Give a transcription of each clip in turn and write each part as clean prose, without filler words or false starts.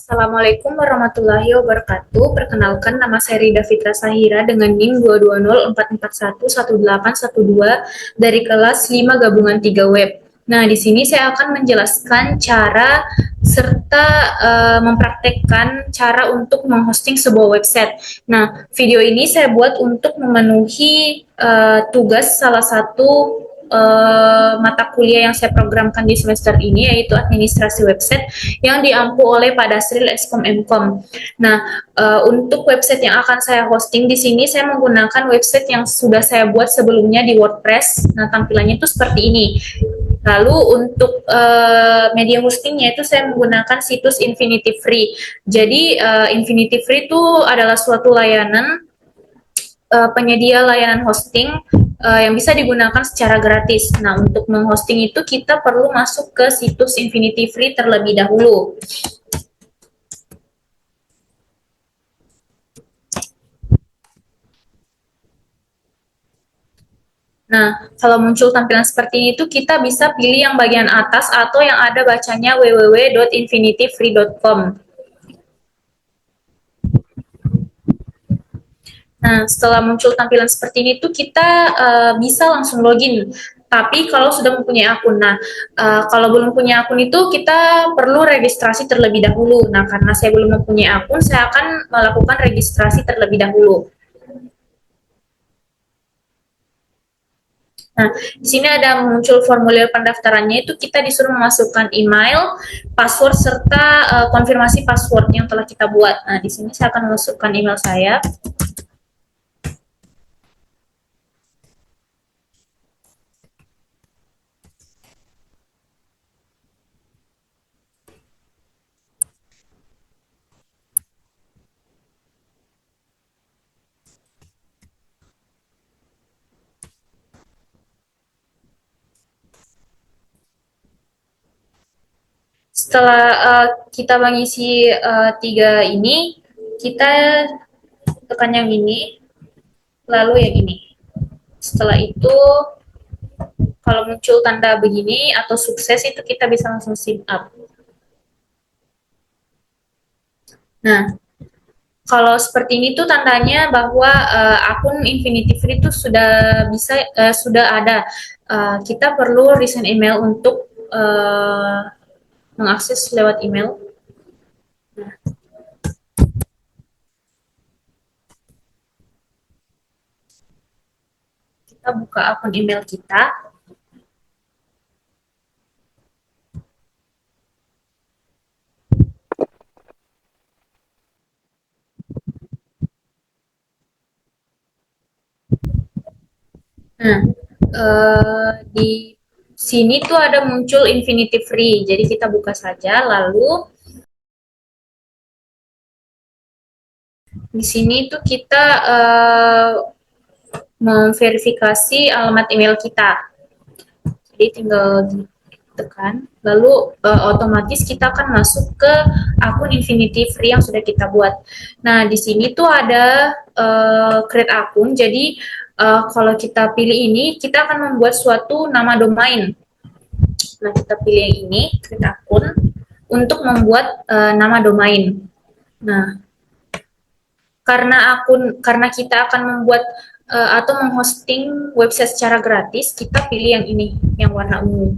Assalamualaikum warahmatullahi wabarakatuh. Perkenalkan, nama saya Rida Fitra Sahira dengan NIM 22044118112 dari kelas 5 gabungan 3 web. Nah, di sini saya akan menjelaskan cara serta mempraktekkan cara untuk menghosting sebuah website. Nah, video ini saya buat untuk memenuhi tugas salah satu mata kuliah yang saya programkan di semester ini, yaitu administrasi website yang diampu oleh Pak Dasril Eskom Mkom. Nah, untuk website yang akan saya hosting di sini saya menggunakan website yang sudah saya buat sebelumnya di WordPress. Nah, tampilannya itu seperti ini. Lalu untuk media hostingnya itu saya menggunakan situs Infinity Free. Jadi Infinity Free itu adalah suatu layanan penyedia layanan hosting yang bisa digunakan secara gratis. Nah, untuk menghosting itu kita perlu masuk ke situs Infinity Free terlebih dahulu. Nah, kalau muncul tampilan seperti ini tuh kita bisa pilih yang bagian atas atau yang ada bacanya www.infinityfree.com. Nah, setelah muncul tampilan seperti ini tuh kita bisa langsung login. Tapi kalau sudah mempunyai akun, kalau belum punya akun itu kita perlu registrasi terlebih dahulu. Nah, karena saya belum mempunyai akun, saya akan melakukan registrasi terlebih dahulu. Nah, di sini ada muncul formulir pendaftarannya, itu kita disuruh memasukkan email, password, serta konfirmasi password yang telah kita buat. Nah, di sini saya akan memasukkan email saya. Setelah kita mengisi tiga ini, kita tekan yang ini, lalu yang ini. Setelah itu, kalau muncul tanda begini atau sukses, itu kita bisa langsung sign up. Nah, kalau seperti ini tuh tandanya bahwa akun Infinity Free itu sudah ada. Kita perlu resend email untuk mengakses lewat email. Nah, kita buka akun email kita. Nah, di sini tuh ada muncul Infinity Free, jadi kita buka saja. Lalu di sini tuh kita memverifikasi alamat email kita. Jadi tinggal ditekan, lalu otomatis kita akan masuk ke akun Infinity Free yang sudah kita buat. Nah, di sini tuh ada create akun. Jadi kalau kita pilih ini, kita akan membuat suatu nama domain. Nah, kita pilih yang ini, create akun, untuk membuat nama domain. Nah, karena kita akan membuat atau menghosting website secara gratis, kita pilih yang ini, yang warna ungu.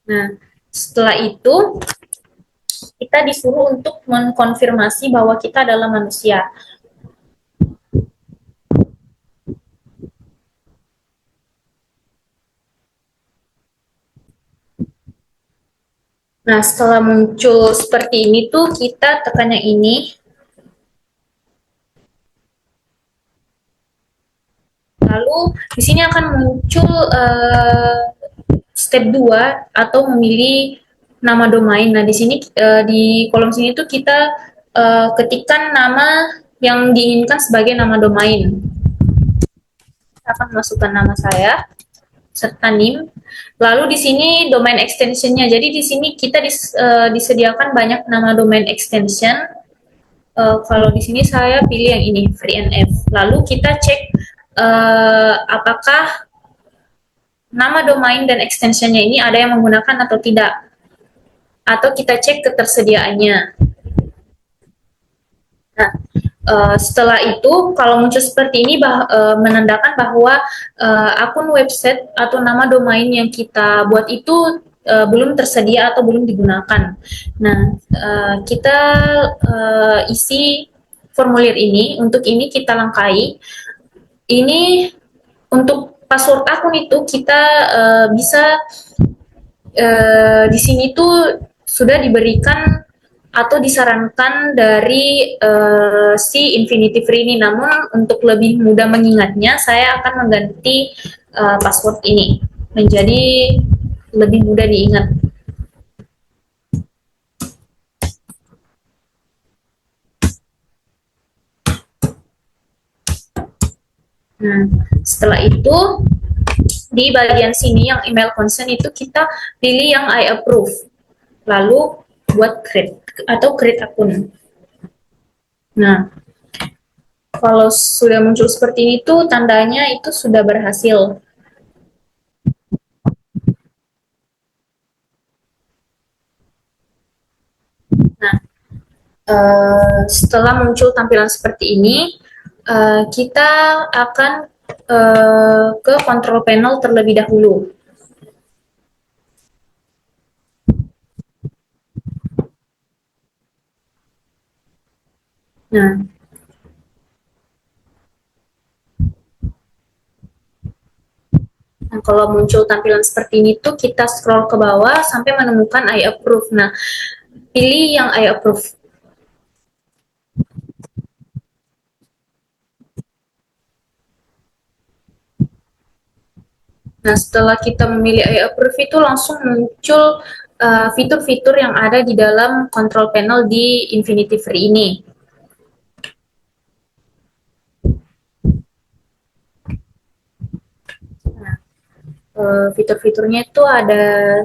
Nah, setelah itu kita disuruh untuk mengkonfirmasi bahwa kita adalah manusia. Nah, setelah muncul seperti ini tuh kita tekan yang ini. Lalu di sini akan muncul step 2 atau memilih nama domain. Nah, di sini di kolom sini tuh kita ketikkan nama yang diinginkan sebagai nama domain. Saya akan masukkan nama saya serta NIM. Lalu di sini domain extensionnya. Jadi di sini kita disediakan banyak nama domain extension. Kalau di sini saya pilih yang ini, FreeNF. Lalu kita cek apakah nama domain dan extensionnya ini ada yang menggunakan atau tidak. atau kita cek ketersediaannya. Nah, setelah itu kalau muncul seperti ini menandakan bahwa akun website atau nama domain yang kita buat itu belum tersedia atau belum digunakan. Nah, kita isi formulir ini. Untuk ini kita langkai. Ini untuk password akun itu kita bisa di sini tuh sudah diberikan atau disarankan dari si Infinity Free ini. Namun untuk lebih mudah mengingatnya, saya akan mengganti password ini menjadi lebih mudah diingat. Nah, setelah itu di bagian sini yang email consent itu kita pilih yang I approve. Lalu buat create atau create akun. Nah, kalau sudah muncul seperti itu, tandanya itu sudah berhasil. Nah, setelah muncul tampilan seperti ini, kita akan ke control panel terlebih dahulu. Nah, kalau muncul tampilan seperti ini tuh kita scroll ke bawah sampai menemukan I approve. Nah, pilih yang I approve. Nah, setelah kita memilih I approve itu langsung muncul fitur-fitur yang ada di dalam control panel di Infinity Free ini. Nah, fitur-fiturnya itu ada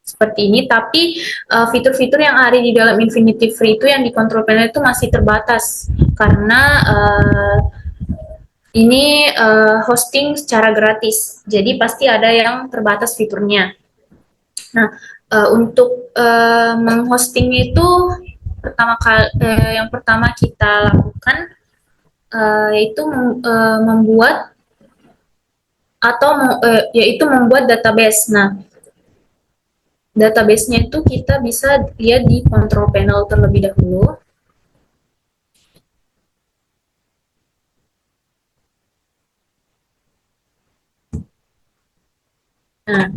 seperti ini, tapi fitur-fitur yang ada di dalam Infinity Free itu yang di control panel itu masih terbatas karena ini hosting secara gratis, jadi pasti ada yang terbatas fiturnya. Nah, untuk menghosting itu yang pertama kita lakukan yaitu membuat atau yaitu membuat database. Nah, database-nya itu kita bisa lihat di control panel terlebih dahulu. Nah,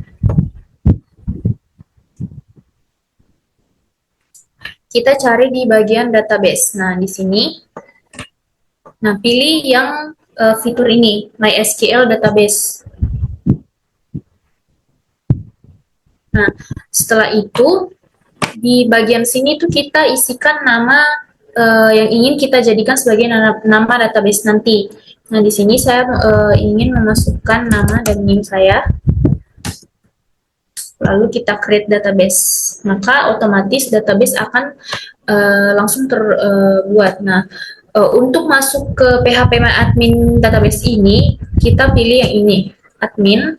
kita cari di bagian database. Nah, di sini, nah pilih yang fitur ini, MySQL Database. Nah, setelah itu di bagian sini tuh kita isikan nama yang ingin kita jadikan sebagai nama database nanti. Nah, di sini saya ingin memasukkan nama dan NIM saya. Lalu kita create database. Maka otomatis database akan langsung terbuat. Nah, untuk masuk ke PHP My Admin database ini, kita pilih yang ini, admin.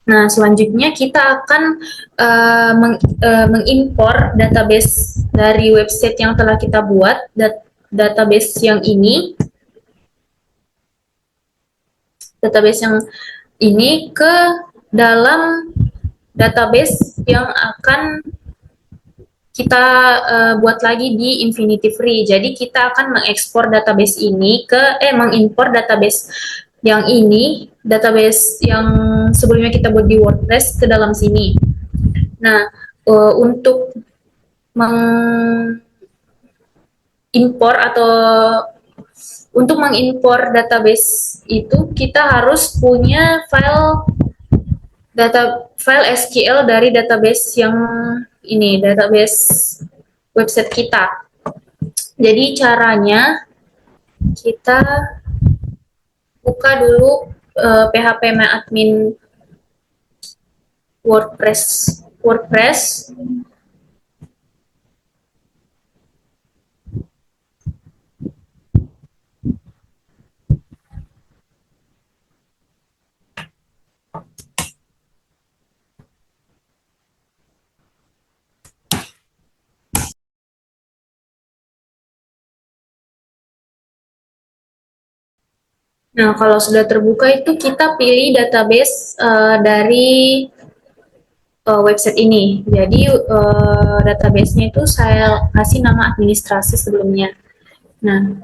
Nah, selanjutnya kita akan mengimpor database dari website yang telah kita buat, database yang ini ke dalam database yang akan kita buat lagi di Infinity Free. Jadi kita akan mengekspor database ini mengimpor database yang ini, database yang sebelumnya kita buat di WordPress ke dalam sini. Nah, untuk mengimpor atau untuk mengimpor database itu kita harus punya file SQL dari database yang ini, database website kita. Jadi caranya kita buka dulu PHP My Admin WordPress. Nah, kalau sudah terbuka itu kita pilih database dari website ini. Jadi database-nya itu saya kasih nama administrasi sebelumnya. Nah,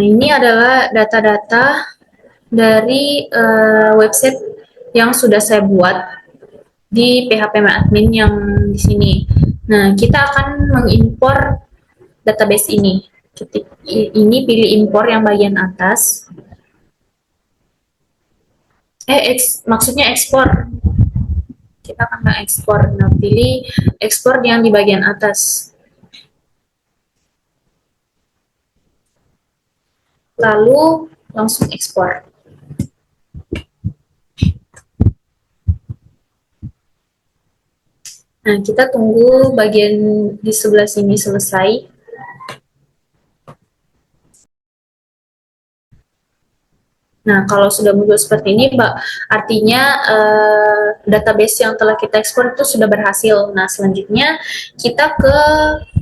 ini adalah data-data dari website yang sudah saya buat di PHP Admin yang di sini. Nah, kita akan mengimpor database ini. Ini pilih impor yang bagian atas. Maksudnya ekspor. Kita akan mengekspor. Nah, pilih ekspor yang di bagian atas. Lalu langsung ekspor. Nah, kita tunggu bagian di sebelah sini selesai. Nah, kalau sudah muncul seperti ini, Mbak, artinya database yang telah kita ekspor itu sudah berhasil. Nah, selanjutnya kita ke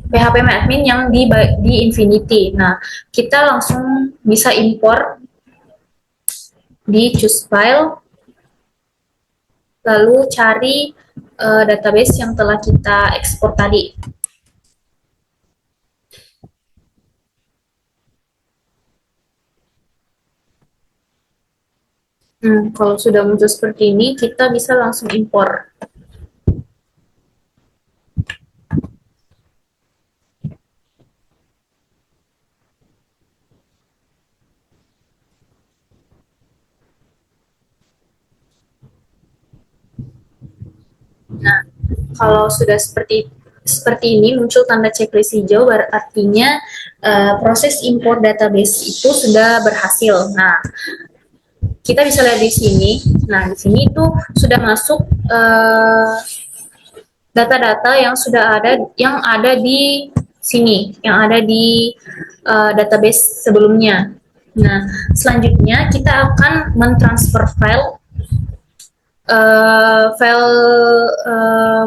PHP Admin yang di Infinity. Nah, kita langsung bisa import di choose file, lalu cari database yang telah kita ekspor tadi. Kalau sudah muncul seperti ini, kita bisa langsung impor. Nah, kalau sudah seperti ini muncul tanda checklist hijau, artinya proses import database itu sudah berhasil. Nah, kita bisa lihat di sini. Nah, di sini itu sudah masuk data-data yang sudah ada di sini, yang ada di database sebelumnya. Nah, selanjutnya kita akan mentransfer file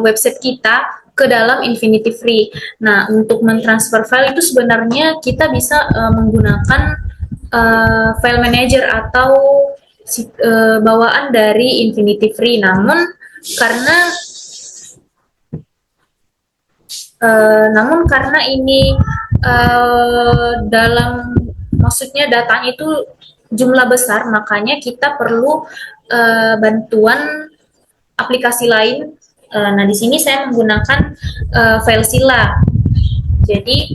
website kita ke dalam Infinity Free. Nah, untuk mentransfer file itu sebenarnya kita bisa menggunakan file manager atau bawaan dari Infinity Free. Namun karena ini maksudnya datanya itu jumlah besar, makanya kita perlu bantuan aplikasi lain. Nah, di sini saya menggunakan FileZilla. Jadi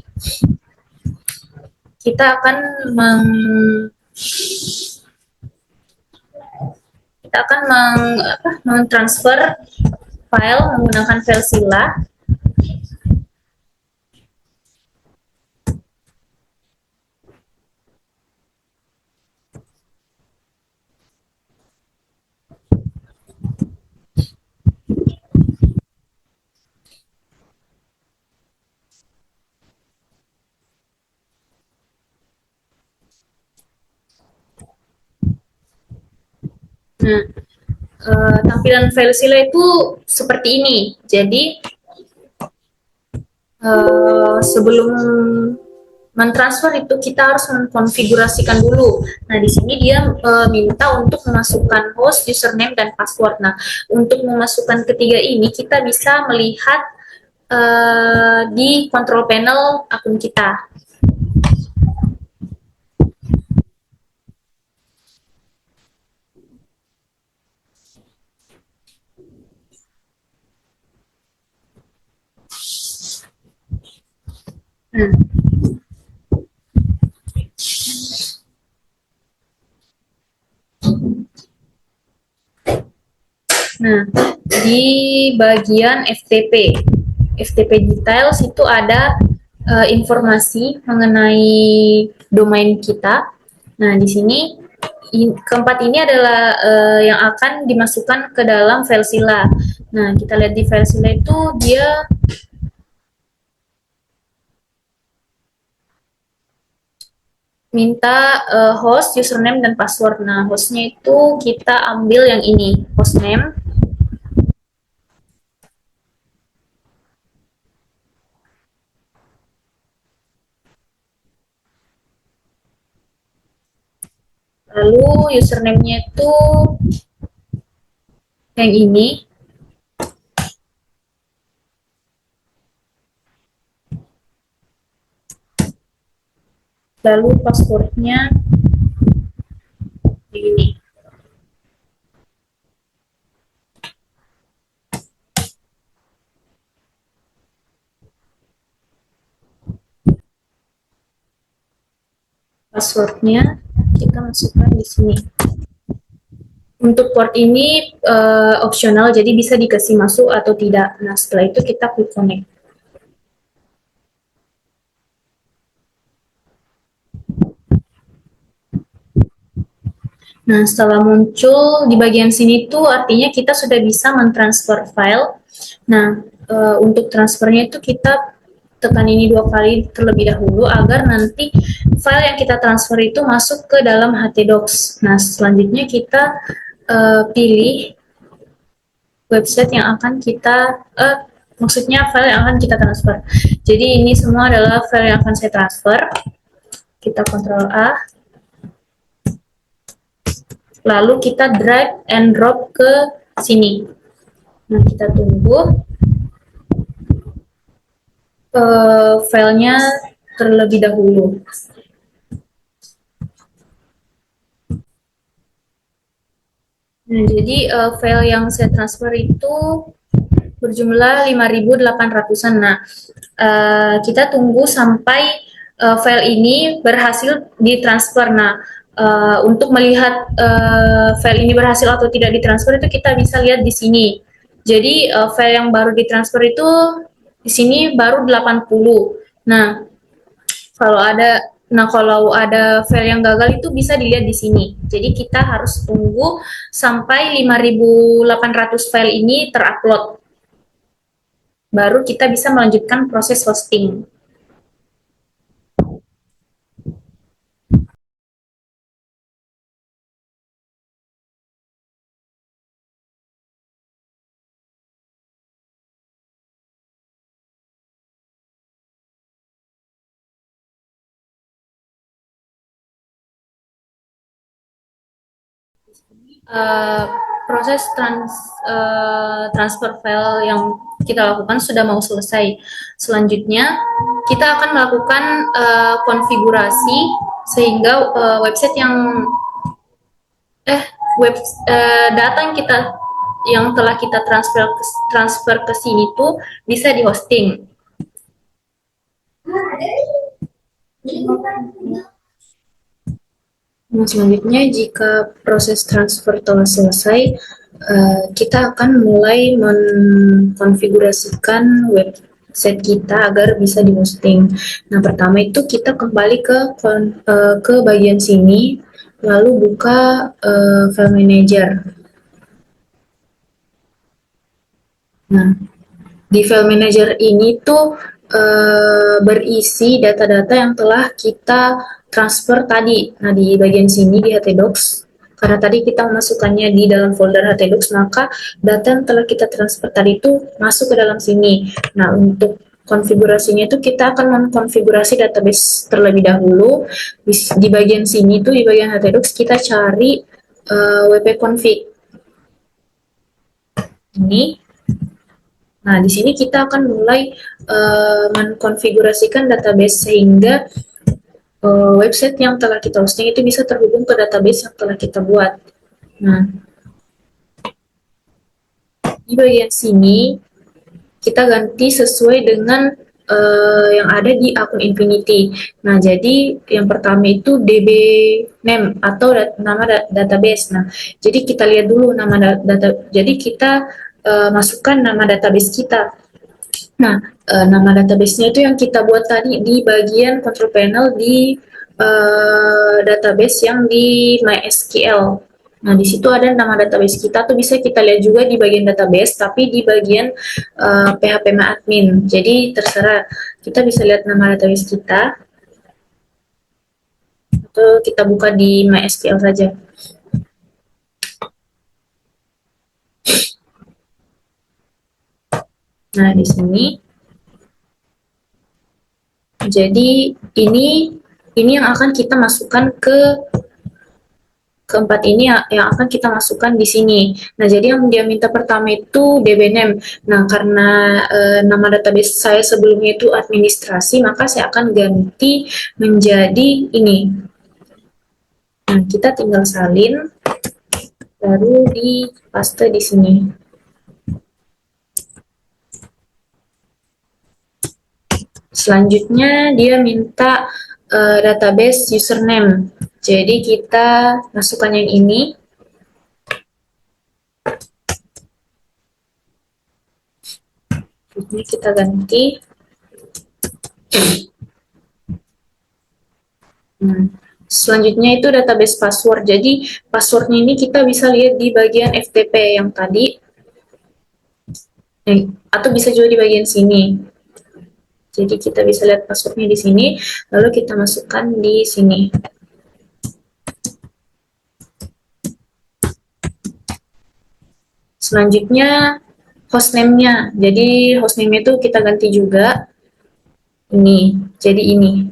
kita akan mentransfer file menggunakan FileZilla. Nah, tampilan FileZilla itu seperti ini. Jadi sebelum mentransfer itu kita harus mengkonfigurasikan dulu. Nah, di sini dia minta untuk memasukkan host, username, dan password. Nah, untuk memasukkan ketiga ini kita bisa melihat di control panel akun kita. Nah, di bagian FTP details itu ada informasi mengenai domain kita. Nah, di sini keempat ini adalah yang akan dimasukkan ke dalam FileZilla. Nah, kita lihat di FileZilla itu dia minta host, username, dan password. Nah, hostnya itu kita ambil yang ini, hostname. Lalu username-nya itu yang ini. Lalu passwordnya ini. Passwordnya kita masukkan di sini. Untuk port ini opsional, jadi bisa dikasih masuk atau tidak. Nah, setelah itu kita klik connect. Nah, setelah muncul di bagian sini tuh artinya kita sudah bisa mentransfer file. Nah, untuk transfernya itu kita tekan ini 2 kali terlebih dahulu agar nanti file yang kita transfer itu masuk ke dalam htdocs. Nah, selanjutnya kita pilih website yang akan kita maksudnya file yang akan kita transfer. Jadi ini semua adalah file yang akan saya transfer. Kita Ctrl A. Lalu kita drag and drop ke sini. Nah, kita tunggu filenya terlebih dahulu. Nah, jadi file yang saya transfer itu berjumlah 5.800-an. Nah, kita tunggu sampai file ini berhasil ditransfer. Nah, untuk melihat file ini berhasil atau tidak ditransfer itu kita bisa lihat di sini. Jadi file yang baru ditransfer itu di sini baru 80. Nah, kalau ada file yang gagal itu bisa dilihat di sini. Jadi kita harus tunggu sampai 5.800 file ini terupload. Baru kita bisa melanjutkan proses hosting. uh, proses transfer file yang kita lakukan sudah mau selesai. Selanjutnya, kita akan melakukan konfigurasi sehingga website yang web data yang telah kita transfer ke sini tuh bisa di hosting. Nah, selanjutnya jika proses transfer telah selesai, kita akan mulai mengkonfigurasikan website kita agar bisa di hosting. Nah, pertama itu kita kembali ke bagian sini, lalu buka file manager. Nah, di file manager ini tuh berisi data-data yang telah kita transfer tadi. Nah, di bagian sini di htdocs, karena tadi kita memasukkannya di dalam folder htdocs, maka data yang telah kita transfer tadi itu masuk ke dalam sini. Nah, untuk konfigurasinya itu kita akan mengkonfigurasi database terlebih dahulu. Di bagian sini tuh, di bagian htdocs, kita cari wp-config. Ini. Nah, di sini kita akan mulai mengkonfigurasikan database sehingga website yang telah kita hosting itu bisa terhubung ke database yang telah kita buat. Nah, di bagian sini kita ganti sesuai dengan yang ada di akun Infinity. Nah, jadi yang pertama itu DB name atau nama database. Nah, jadi kita lihat dulu nama data. Jadi kita masukkan nama database kita. Nah, nama database-nya itu yang kita buat tadi di bagian control panel di database yang di MySQL. Nah, di situ ada nama database kita tuh bisa kita lihat juga di bagian database, tapi di bagian PHP admin. Jadi terserah, kita bisa lihat nama database kita atau kita buka di MySQL saja. Nah, di sini jadi ini yang akan kita masukkan ke keempat ini yang akan kita masukkan di sini. Nah, jadi yang dia minta pertama itu DB name. Nah, karena nama database saya sebelumnya itu administrasi, maka saya akan ganti menjadi ini. Nah, kita tinggal salin, baru di paste di sini. Selanjutnya dia minta database username. Jadi kita masukkan yang ini. Ini kita ganti. Selanjutnya itu database password. Jadi passwordnya ini kita bisa lihat di bagian FTP yang tadi, atau bisa juga di bagian sini. Jadi kita bisa lihat passwordnya di sini, lalu kita masukkan di sini. Selanjutnya hostname-nya. Jadi hostname itu kita ganti juga. Ini, jadi ini.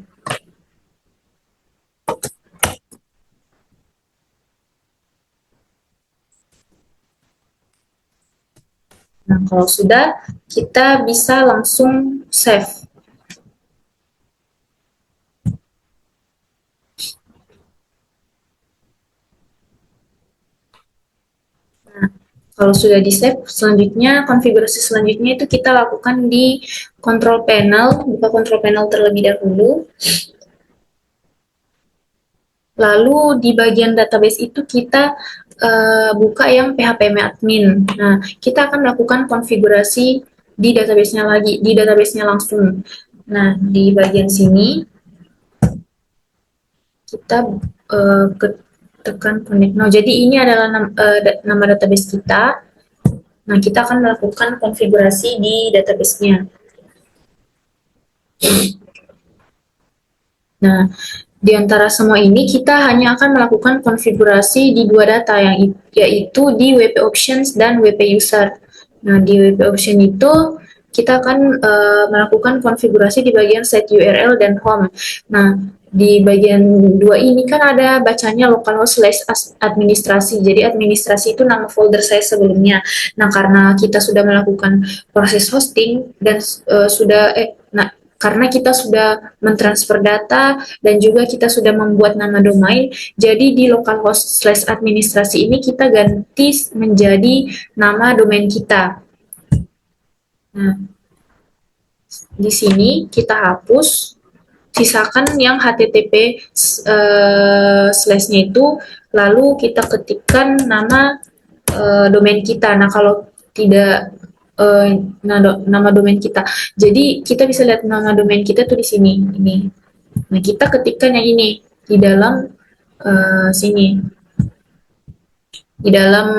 Nah, kalau sudah, kita bisa langsung save. Nah, kalau sudah di-save, selanjutnya konfigurasi selanjutnya itu kita lakukan di control panel, buka control panel terlebih dahulu. Lalu di bagian database itu kita buka yang phpMyAdmin. Nah, kita akan melakukan konfigurasi di database-nya lagi, di database-nya langsung. Nah, di bagian sini kita tekan connect now. Jadi ini adalah nama database kita. Nah, kita akan melakukan konfigurasi di database-nya. Nah, di antara semua ini kita hanya akan melakukan konfigurasi di dua data, yaitu di WP Options dan WP User. Nah, di WP Option itu kita akan melakukan konfigurasi di bagian set URL dan home. Nah, di bagian dua ini kan ada bacanya localhost/administrasi. Jadi administrasi itu nama folder saya sebelumnya. Nah, karena kita sudah melakukan proses hosting dan karena kita sudah mentransfer data dan juga kita sudah membuat nama domain, jadi di localhost/administrasi ini kita ganti menjadi nama domain kita. Nah, di sini kita hapus, sisakan yang HTTP slash-nya itu, lalu kita ketikkan nama domain kita. Nah, kalau tidak nama domain kita. Jadi kita bisa lihat nama domain kita tuh di sini. Ini. Nah, kita ketikkan yang ini di dalam sini. Di dalam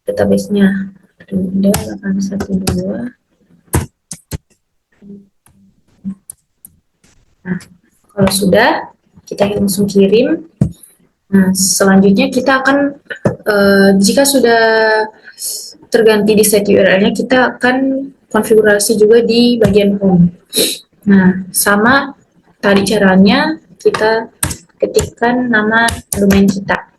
database-nya. Ada 812. Nah, kalau sudah, kita langsung kirim. Nah, selanjutnya kita akan jika sudah terganti di set URL-nya, kita akan konfigurasi juga di bagian home. Nah, sama tadi caranya, kita ketikkan nama domain kita.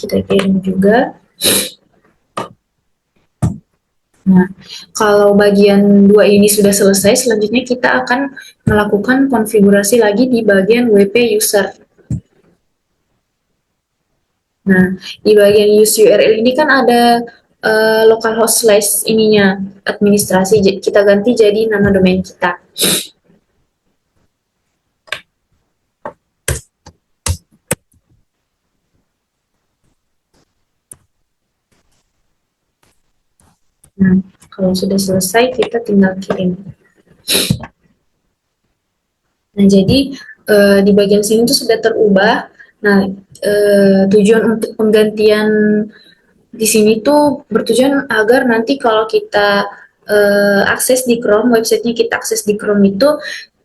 Kita kirim juga. Nah, kalau bagian dua ini sudah selesai, selanjutnya kita akan melakukan konfigurasi lagi di bagian WP User. Nah, di bagian use URL ini kan ada localhost slash ininya, administrasi, kita ganti jadi nama domain kita. Nah, kalau sudah selesai, kita tinggal kirim. Nah, jadi di bagian sini itu sudah terubah. Nah, tujuan untuk penggantian di sini tuh bertujuan agar nanti kalau kita akses di Chrome, websitenya kita akses di Chrome itu,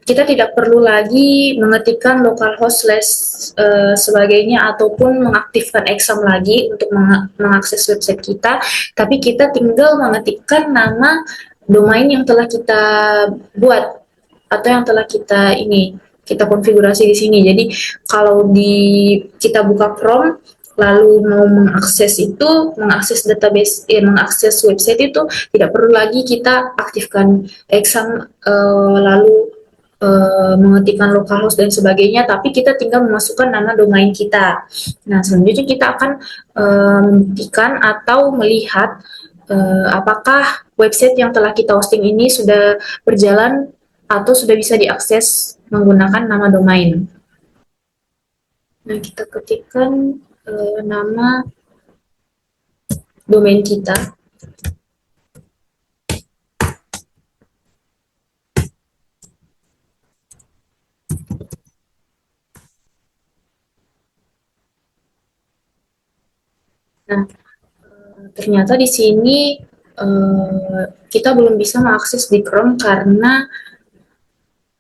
kita tidak perlu lagi mengetikkan localhost slash sebagainya ataupun mengaktifkan exam lagi untuk mengakses website kita, tapi kita tinggal mengetikkan nama domain yang telah kita buat atau yang telah kita konfigurasi di sini. Jadi kalau kita buka Chrome lalu mau mengakses database, mengakses website itu tidak perlu lagi kita aktifkan exam lalu mengetikkan localhost dan sebagainya, tapi kita tinggal memasukkan nama domain kita. Nah, selanjutnya kita akan membuktikan atau melihat apakah website yang telah kita hosting ini sudah berjalan atau sudah bisa diakses menggunakan nama domain. Nah, kita ketikkan nama domain kita. Nah, ternyata di sini kita belum bisa mengakses di Chrome karena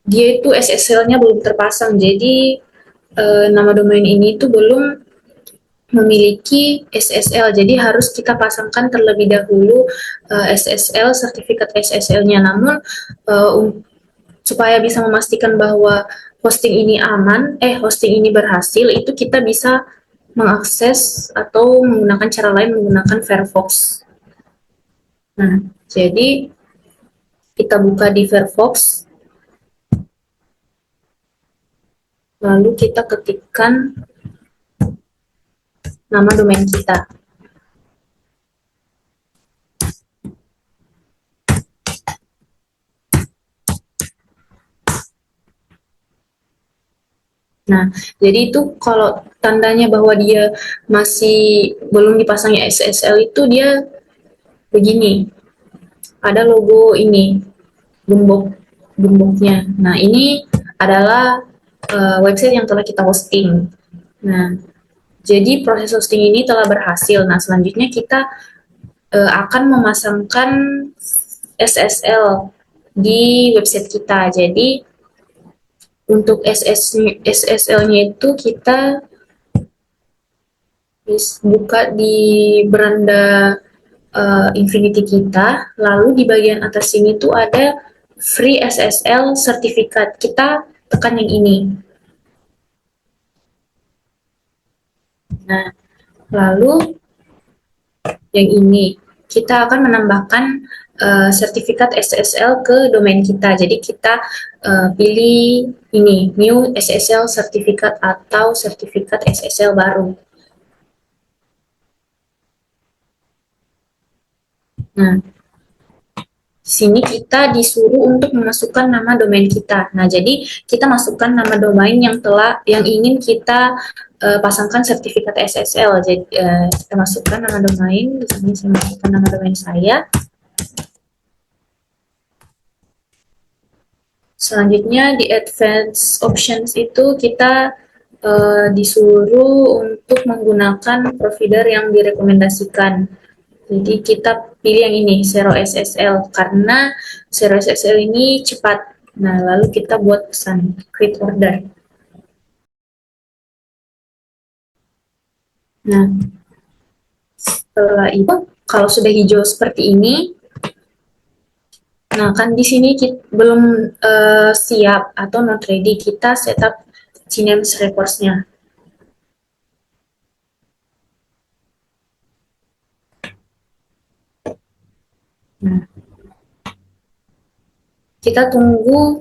dia itu SSL-nya belum terpasang. Jadi nama domain ini itu belum memiliki SSL, jadi harus kita pasangkan terlebih dahulu SSL, sertifikat SSL-nya. Namun supaya bisa memastikan bahwa hosting ini aman, hosting ini berhasil, itu kita bisa mengakses atau menggunakan cara lain menggunakan Firefox. Nah, jadi kita buka di Firefox, lalu kita ketikkan nama domain kita. Nah, jadi itu kalau tandanya bahwa dia masih belum dipasangnya SSL itu dia begini. Ada logo ini, gemboknya. Nah, ini adalah website yang telah kita hosting. Nah, jadi proses hosting ini telah berhasil. Nah, selanjutnya kita akan memasangkan SSL di website kita. Jadi untuk SSL-nya itu kita buka di beranda Infinity kita, lalu di bagian atas sini tuh ada free SSL sertifikat. Kita tekan yang ini. Nah, lalu yang ini kita akan menambahkan sertifikat SSL ke domain kita. Jadi kita pilih ini, new SSL sertifikat atau sertifikat SSL baru. Nah, di sini kita disuruh untuk memasukkan nama domain kita. Nah, jadi kita masukkan nama domain yang ingin kita pasangkan sertifikat SSL. Jadi kita masukkan nama domain. Di sini saya masukkan nama domain saya. Selanjutnya di advanced options itu kita disuruh untuk menggunakan provider yang direkomendasikan. Jadi kita pilih yang ini, Zero SSL, karena Zero SSL ini cepat. Nah, lalu kita buat pesan, create order. Nah, setelah itu, kalau sudah hijau seperti ini, nah kan di sini belum siap atau not ready, kita setup CNAME reports-nya. Nah, kita tunggu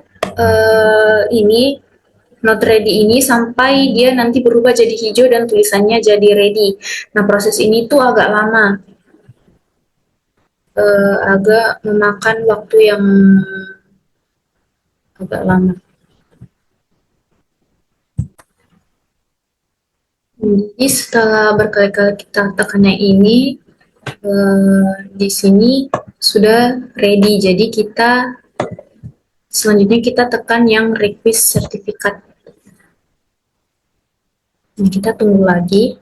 ini not ready ini sampai dia nanti berubah jadi hijau dan tulisannya jadi ready. Nah, proses ini tuh agak lama, agak memakan waktu yang agak lama. Jadi setelah berkali-kali kita tekannya ini, di sini sudah ready. Jadi selanjutnya kita tekan yang request sertifikat. Nah, kita tunggu lagi.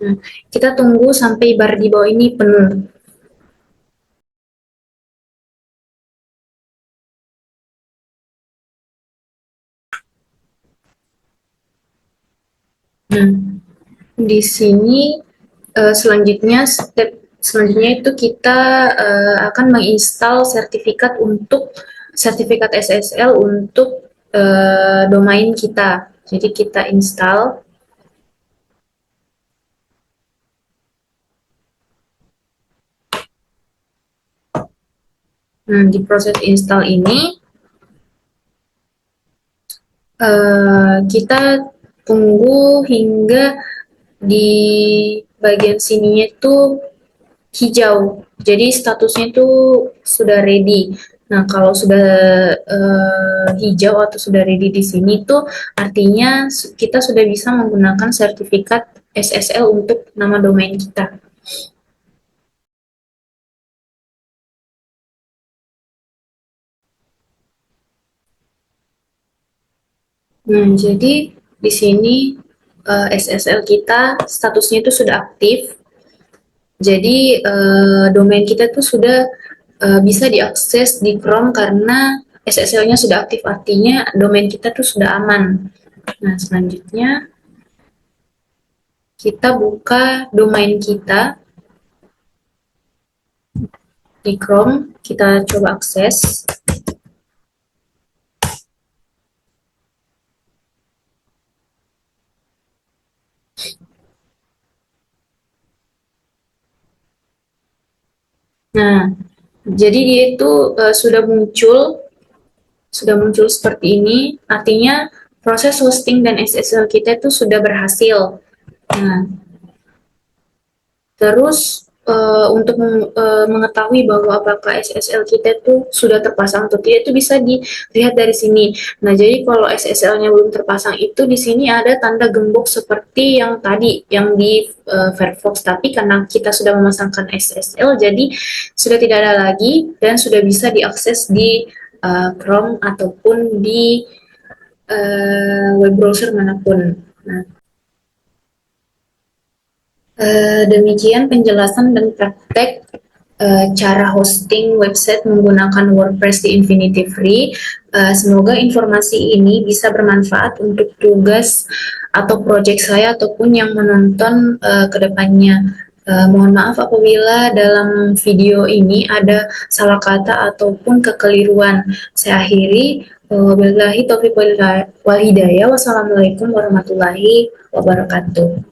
Nah, kita tunggu sampai bar di bawah ini penuh. Nah, di sini selanjutnya step selanjutnya itu kita akan menginstal sertifikat SSL untuk domain kita. Jadi kita install. Nah, di proses install ini kita tunggu hingga di bagian sininya itu hijau. Jadi statusnya itu sudah ready. Nah, kalau sudah hijau atau sudah ready di sini tuh artinya kita sudah bisa menggunakan sertifikat SSL untuk nama domain kita. Nah, jadi di sini SSL kita statusnya itu sudah aktif. Jadi domain kita tuh sudah bisa diakses di Chrome karena SSL-nya sudah aktif, artinya domain kita tuh sudah aman. Nah, selanjutnya kita buka domain kita di Chrome, kita coba akses. Nah, jadi dia itu sudah muncul seperti ini, artinya proses hosting dan SSL kita itu sudah berhasil. Nah, terus untuk mengetahui bahwa apakah SSL kita itu sudah terpasang atau tidak itu bisa dilihat dari sini. Nah, jadi kalau SSL-nya belum terpasang itu di sini ada tanda gembok seperti yang tadi yang di Firefox. Tapi karena kita sudah memasangkan SSL, jadi sudah tidak ada lagi dan sudah bisa diakses di Chrome ataupun di web browser manapun. Nah, demikian penjelasan dan praktek cara hosting website menggunakan WordPress di Infinity Free. Semoga informasi ini bisa bermanfaat untuk tugas atau proyek saya ataupun yang menonton ke depannya. Mohon maaf apabila dalam video ini ada salah kata ataupun kekeliruan. Saya akhiri. Wabillahi taufiq wal hidayah. Wassalamualaikum warahmatullahi wabarakatuh.